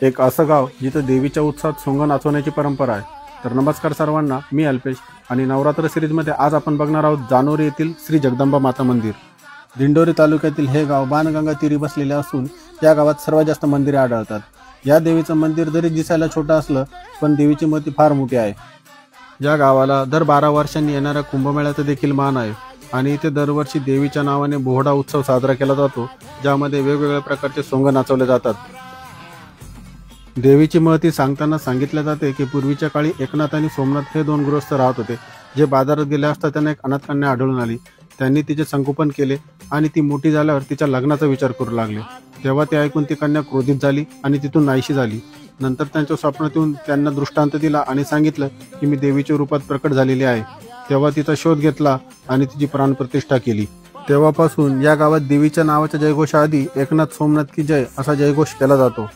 एक असं गाव जिथं देवीच्या उत्सवात सोंग नाचवण्याची परंपरा आहे। तर नमस्कार सर्वांना, मी अल्पेश आणि नवरात्र सिरीजमध्ये आज आपण बघणार आहोत जानोरी येथील श्री जगदंबा माता मंदिर। दिंडोरी तालुक्यातील हे गाव बाणगंगा तीरी बसलेले असून या गावात सर्वात जास्त मंदिरे आढळतात। या देवीचं मंदिर जरी दिसायला छोटं असलं पण देवीची मूर्ती फार मोठी आहे। या गावाला दर 12 वर्षांनी येणाऱ्या कुंभमेळ्याचा देखील मान आहे आणि इथे दरवर्षी देवीच्या नावाने बोहडा उत्सव साजरा केला जातो, ज्यामध्ये वेगवेगळ्या प्रकारचे सोंग नाचवले जातात। देवीची महती सांगताना सांगितले जाते की पूर्वीच्या काळी एकनाथ आणि सोमनाथ हे दोन गृहस्थ राहत होते, जे बाजारात गेले असता त्यांना एक अनाथ कन्या आढळून आली। त्यांनी तिचे संगोपन केले आणि ती मोठी झाल्यावर तिच्या लग्नाचा विचार करू लागले। तेव्हा ते ऐकून ती कन्या क्रोधित झाली आणि तिथून नाहीशी झाली। नंतर त्यांच्या स्वप्नात येऊन त्यांना दृष्टांत दिला आणि सांगितलं की मी देवीच्या रूपात प्रकट झालेली आहे। तेव्हा तिचा शोध घेतला आणि तिची प्राणप्रतिष्ठा केली। तेव्हापासून या गावात देवीच्या नावाच्या जयघोषाआधी एकनाथ सोमनाथ की जय असा जयघोष केला जातो।